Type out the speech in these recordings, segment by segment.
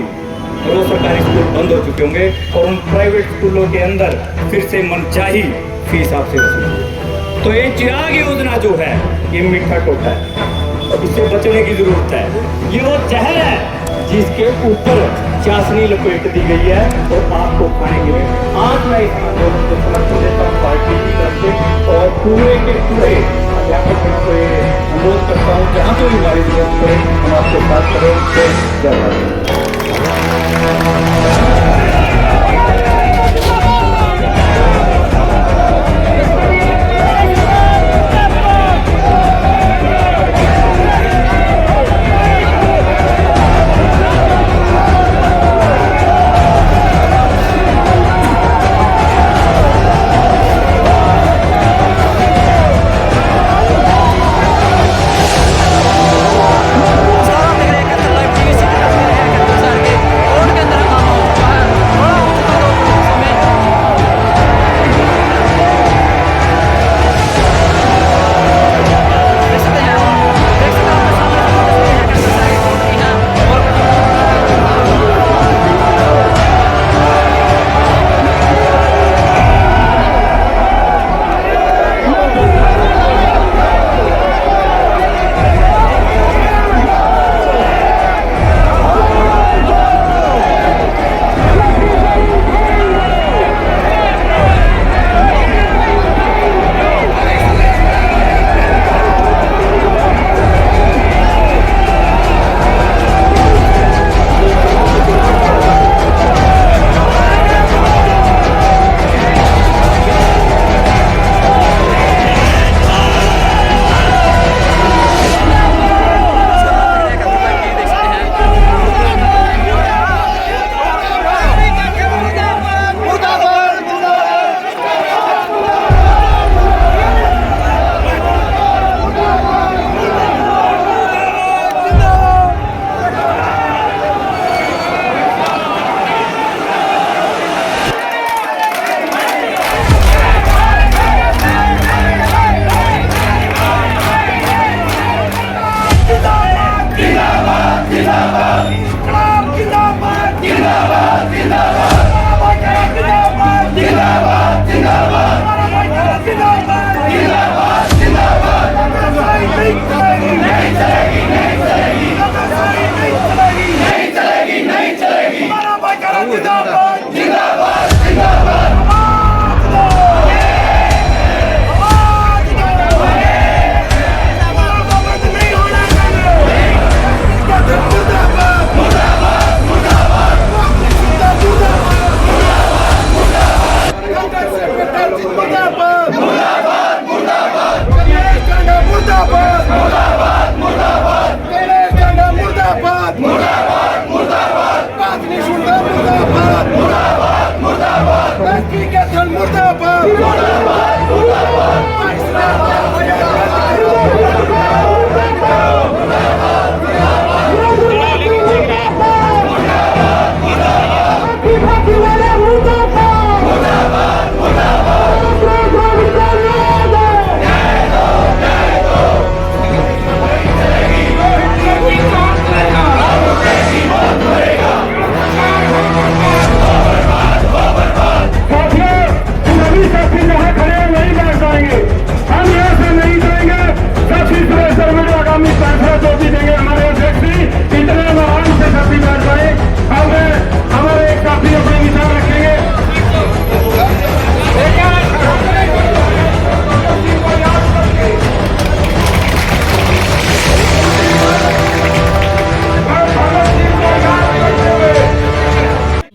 होगी वो सरकारी स्कूल बंद हो चुके होंगे और उन प्राइवेट स्कूलों के अंदर फिर से मनचाही फीस आपसे वसूल। तो ये चिराग योजना जो है ये मीठा टोटा है, इससे बचने की जरूरत है। ये वो जहर है जिसके ऊपर चाशनी लपेट दी गई है और आपको खाने के लिए। आज मैं इस आंदोलन को समर्थन देता हूँ पार्टी की तरफ से और पूरे के पूरे अध्यापकों को अनुरोध करता हूँ जहाँ तो भी हमारी जरूरत पड़े हम आपके साथ करें। जय भारत।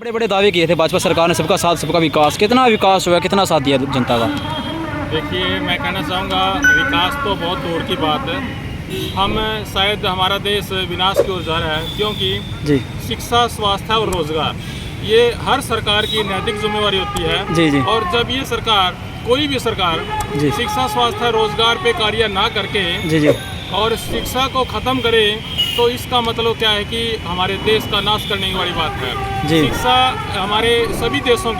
बड़े दावे किए थे भाजपा सरकार ने, सबका साथ सबका विकास। कितना विकास हुआ, कितना साथ दिया जनता का? देखिए, मैं कहना चाहूँगा विकास तो बहुत दूर की बात है। हम शायद हमारा देश विनाश की ओर जा रहा है, क्योंकि जी शिक्षा, स्वास्थ्य और रोजगार ये हर सरकार की नैतिक जिम्मेवारी होती है। जी जी। और जब ये सरकार, कोई भी सरकार जी शिक्षा, स्वास्थ्य, रोजगार पे कार्य ना करके जी जी और शिक्षा को ख़त्म करे तो इसका मतलब क्या है कि हमारे देश का नाश करने वाली बात है। जी। शिक्षा हमारे सभी देशों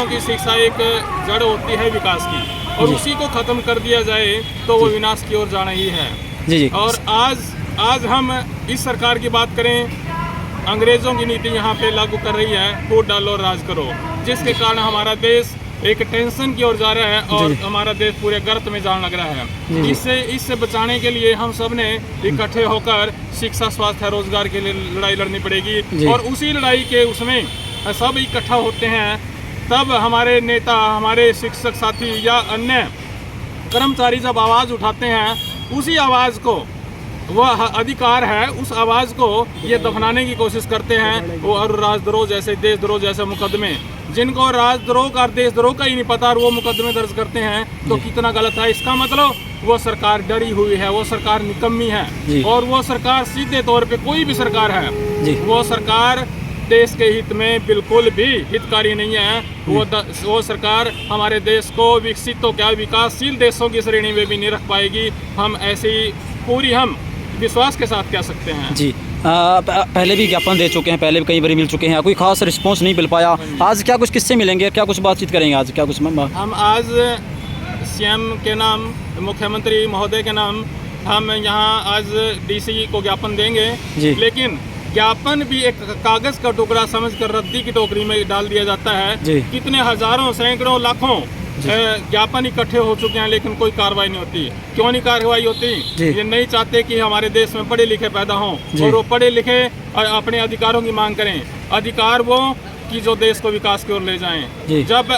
की शिक्षा एक जड़ होती है विकास की, और जी। उसी को ख़त्म कर दिया जाए तो वो विनाश की ओर जाना ही है। जी जी। और आज हम इस सरकार की बात करें अंग्रेज़ों की नीति यहाँ पे लागू कर रही है, वोट डालो राज करो, जिसके कारण हमारा देश एक टेंशन की ओर जा रहा है और हमारा देश पूरे गर्त में जाने लग रहा है। इससे बचाने के लिए हम सब ने इकट्ठे होकर शिक्षा, स्वास्थ्य, रोजगार के लिए लड़ाई लड़नी पड़ेगी। और उसी लड़ाई के उसमें सब इकट्ठा होते हैं, तब हमारे नेता, हमारे शिक्षक साथी या अन्य कर्मचारी जब आवाज़ उठाते हैं, उसी आवाज़ को, वह अधिकार है, उस आवाज़ को ये दफनाने की कोशिश करते हैं। वो और राजद्रोह जैसे, देशद्रोह जैसे मुकदमे, जिनको राजद्रोह का, देशद्रोह का ही नहीं पता और वो मुकदमे दर्ज करते हैं, तो कितना गलत है। इसका मतलब वो सरकार डरी हुई है, वो सरकार निकम्मी है। और वो सरकार सीधे तौर पे, कोई भी सरकार है, वो सरकार देश के हित में बिल्कुल भी हितकारी नहीं है। वो सरकार हमारे देश को विकसित तो क्या, विकासशील देशों की श्रेणी में भी नहीं रख पाएगी। हम ऐसी पूरी, हम विश्वास के साथ कह सकते हैं। जी पहले भी ज्ञापन दे चुके हैं, पहले भी कई बार मिल चुके हैं, कोई खास रिस्पांस नहीं मिल पाया। आज क्या कुछ किससे मिलेंगे, क्या कुछ बातचीत करेंगे आज, क्या कुछ? हम आज सीएम के नाम, मुख्यमंत्री महोदय के नाम, हम यहाँ आज डीसी को ज्ञापन देंगे। लेकिन ज्ञापन भी एक कागज का टुकड़ा समझकर रद्दी की टोकरी में डाल दिया जाता है। कितने हजारों, सैकड़ों, लाखों ज्ञापन इकट्ठे हो चुके हैं, लेकिन कोई कार्रवाई नहीं होती। क्यों नहीं कार्रवाई होती? ये नहीं चाहते कि हमारे देश में पढ़े लिखे पैदा हों और वो पढ़े लिखे अपने अधिकारों की मांग करें। अधिकार वो कि जो देश को विकास की ओर ले जाएं। जब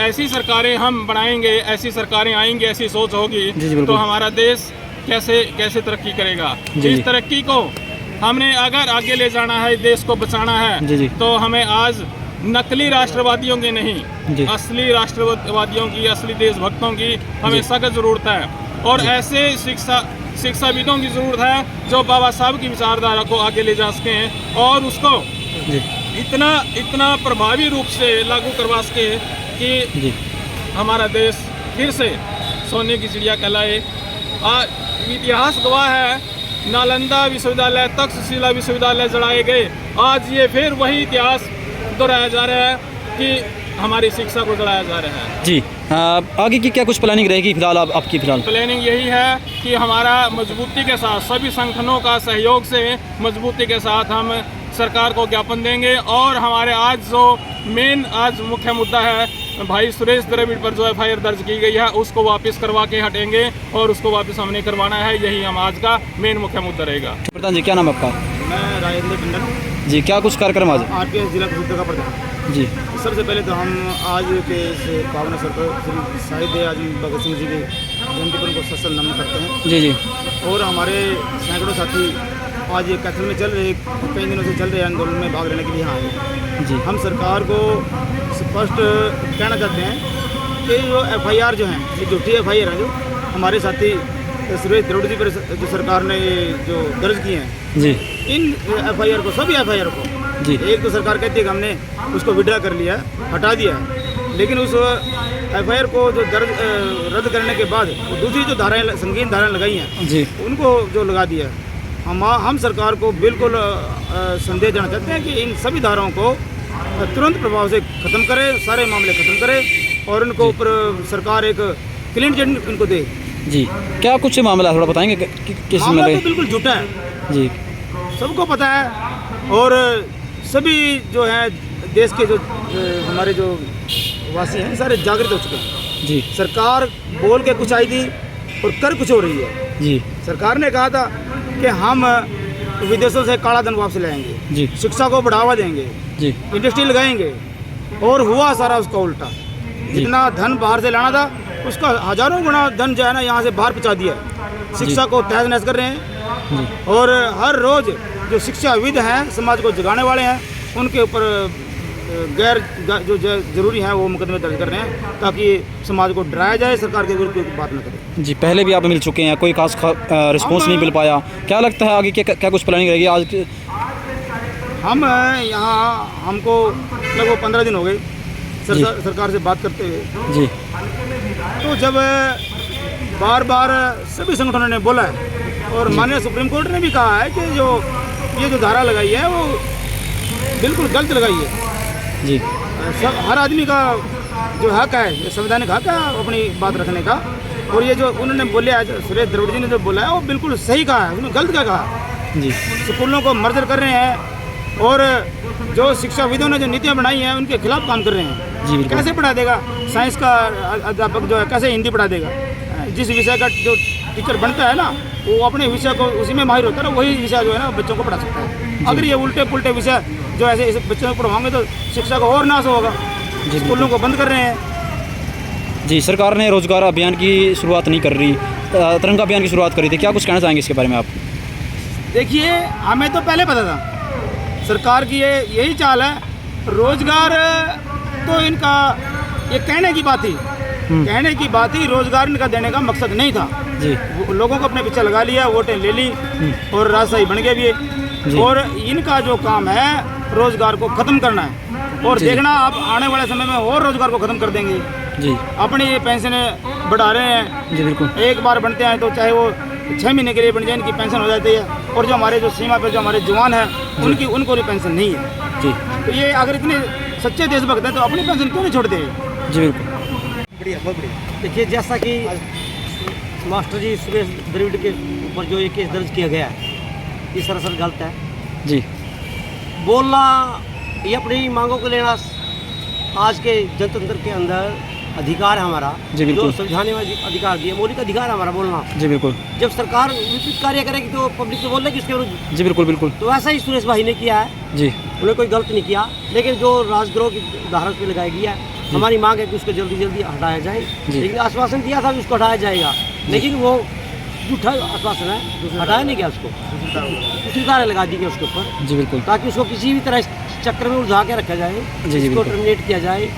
ऐसी सरकारें हम बनाएंगे, ऐसी सरकारें आएंगी, ऐसी सोच होगी, तो हमारा देश कैसे तरक्की करेगा। इस तरक्की को हमने अगर आगे ले जाना है, देश को बचाना है, तो हमें आज नकली राष्ट्रवादियों की नहीं, असली राष्ट्रवादियों की, असली देशभक्तों की हमें सख्त जरूरत है। और ऐसे शिक्षाविदों की जरूरत है जो बाबा साहब की विचारधारा को आगे ले जा सकें और उसको इतना प्रभावी रूप से लागू करवा सके कि हमारा देश फिर से सोने की चिड़िया कहलाए। इतिहास गवाह है, नालंदा विश्वविद्यालय, तक्षशिला विश्वविद्यालय जलाए गए, आज ये फिर वही इतिहास दोहराया जा रहा है कि हमारी शिक्षा को जलाया जा रहा है। जी आगे की क्या कुछ प्लानिंग रहेगी फिलहाल आपकी? फिलहाल प्लानिंग यही है कि हमारा मजबूती के साथ, सभी संगठनों का सहयोग से मजबूती के साथ हम सरकार को ज्ञापन देंगे। और हमारे आज जो मेन मुख्य मुद्दा है, भाई सुरेश द्रविड़ पर जो एफआईआर दर्ज की गई है, उसको वापस करवा के हटेंगे और उसको वापस हमने करवाना है। यही हम आज का मेन मुख्य मुद्दा रहेगा। प्रधान जी, क्या नाम है आपका? मैं राजेंद्र टंडन जी। क्या कुछ कार्यक्रम आज? आरपीएस जिला परिषद का प्रधान जी। सबसे पहले तो हम आज के इस पावन अवसर पर श्री शहीद आजम भगत सिंह जी के जयंती पर उनको सत्संग नमन करते हैं। जी। और हमारे सैकड़ों साथी आज ये कैथल में चल रहे, कई दिनों से चल रहे आंदोलन में भाग लेने के लिए यहाँ आए हैं। जी। हम सरकार को स्पष्ट कहना चाहते हैं कि जो एफआईआर जो हैं, ये झूठी एफआईआर है, जो हमारे साथी सुरेश द्रविड़ जी पर जो सरकार ने जो दर्ज किए हैं जी, इन एफआईआर को, सभी एफआईआर को जी, एक तो सरकार कहती है कि हमने उसको विड्रा कर लिया, हटा दिया है, लेकिन उस एफआईआर को जो रद्द करने के बाद दूसरी जो धाराएं, संगीन धाराएं लगाई हैं जी, उनको जो लगा दिया है। हम सरकार को बिल्कुल संदेश देना चाहते हैं कि इन सभी धाराओं को तुरंत प्रभाव से ख़त्म करे, सारे मामले ख़त्म करे और उनको ऊपर सरकार एक क्लीन चिट इनको दे जी। क्या कुछ मामला थोड़ा बताएंगे? किस मामला तो बिल्कुल झूठा है जी, सबको पता है। और सभी जो है देश के जो हमारे जो वासी हैं सारे जागृत हो चुके हैं जी। सरकार बोल के कुछ आई थी और कर कुछ हो रही है जी। सरकार ने कहा था कि हम विदेशों से काला धन वापस लाएंगे जी, शिक्षा को बढ़ावा देंगे जी, इंडस्ट्री लगाएंगे, और हुआ सारा उसका उल्टा। जितना धन बाहर से लाना था उसका हजारों गुना धन जो है ना यहाँ से बाहर पहुँचा दिया। शिक्षा को तहस नहस कर रहे हैं जी। और हर रोज़ जो शिक्षाविद हैं, समाज को जगाने वाले हैं, उनके ऊपर गैर जो जरूरी है वो मुकदमे दर्ज कर रहे हैं ताकि समाज को डराया जाए, सरकार के विरुद्ध कोई बात न करे जी। पहले भी आप मिल चुके हैं, कोई खास रिस्पॉन्स नहीं मिल पाया, क्या लगता है आगे क्या कुछ प्लानिंग रहेगी आज? हम यहाँ, हमको लगभग 15 दिन हो गए सरकार से बात करते हुए जी। तो जब बार बार सभी संगठनों ने बोला है और माननीय सुप्रीम कोर्ट ने भी कहा है कि ये जो धारा लगाई है वो बिल्कुल गलत लगाई है जी। सब हर आदमी का जो हक है, ये संवैधानिक हक है अपनी बात रखने का। और ये जो उन्होंने बोले है, सुरेश द्रविड़ जी ने जो बोला है वो बिल्कुल सही कहा है, उन्होंने गलत क्या कहा जी। स्कूलों को मर्जर कर रहे हैं, और जो शिक्षाविदों ने जो नीतियाँ बनाई हैं उनके खिलाफ काम कर रहे हैं। जी बिल्कुल। कैसे पढ़ा देगा साइंस का अध्यापक जो है, कैसे हिंदी पढ़ा देगा? जिस विषय का जो टीचर बनता है ना, वो अपने विषय को उसी में माहिर होता है ना, वही विषय जो है ना बच्चों को पढ़ा सकता है। अगर ये उल्टे पुल्टे विषय जो ऐसे इस बच्चों को पढ़वाएंगे तो शिक्षा का और नाश होगा। स्कूलों को बंद कर रहे हैं। जी, सरकार ने रोजगार अभियान की शुरुआत नहीं कर रही, तिरंगा अभियान की शुरुआत करी थी, क्या कुछ कहना चाहेंगे इसके बारे में आप? देखिए, हमें तो पहले पता था सरकार की यही चाल है। रोजगार तो इनका ये कहने की बात थी, कहने की बात ही, रोजगार इनका देने का मकसद नहीं था। जी। लोगों को अपने पीछे लगा लिया, वोटें ले ली और राजशाही बन गए भी। और इनका जो काम है रोजगार को ख़त्म करना है। और देखना आप आने वाले समय में और रोजगार को ख़त्म कर देंगे। जी। अपनी ये पेंशनें बढ़ा रहे हैं। जी बिल्कुल। एक बार बनते हैं तो चाहे वो 6 महीने के लिए बन जाए, इनकी पेंशन हो जाती है। और जो हमारे जो सीमा पर जो हमारे जवान हैं उनको भी पेंशन नहीं है। जी। तो ये अगर इतने सच्चे देशभक्त हैं तो अपनी पेंशन क्यों नहीं छोड़ते? जी बिल्कुल। बढ़िया, बहुत बढ़िया। देखिए, जैसा कि मास्टर जी सुरेश द्रविड़ के ऊपर जो ये केस दर्ज किया गया है, ये सरासर गलत है। जी। बोलना, ये अपनी मांगों को लेना आज के जनतंत्र के अंदर अधिकार है हमारा। जी बिल्कुल। जो संविधान में अधिकार दिया, मौलिक अधिकार है हमारा बोलना। जी बिल्कुल। जब सरकार विपरीत कार्य करेगी तो पब्लिक तो बोल लेगी उसके विरुद्ध। जी बिल्कुल बिल्कुल। तो ऐसा ही सुरेश भाई ने किया है। जी। उन्होंने कोई गलत नहीं किया, लेकिन जो राजद्रोह की धारा पे लगाई गई है, हमारी मांग है कि उसको जल्दी जल्दी हटाया जाए। लेकिन आश्वासन दिया था कि उसको हटाया जाएगा, लेकिन वो झूठा आश्वासन है, हटाया नहीं गया उसको, दूसरी तारें लगा दी गई उसके ऊपर। जी बिल्कुल। ताकि उसको किसी भी तरह इस चक्कर में उलझा के रखा जाए, जी उसको बिल्कुल। टर्मिनेट किया जाए।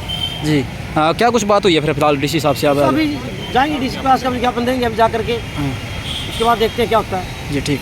जी। क्या कुछ बात हुई है फिलहाल डीसी साहब से? अभी जाएंगे डीसी पास का विज्ञापन देंगे, अभी जा करके उसके बाद देखते हैं क्या होता है। जी ठीक।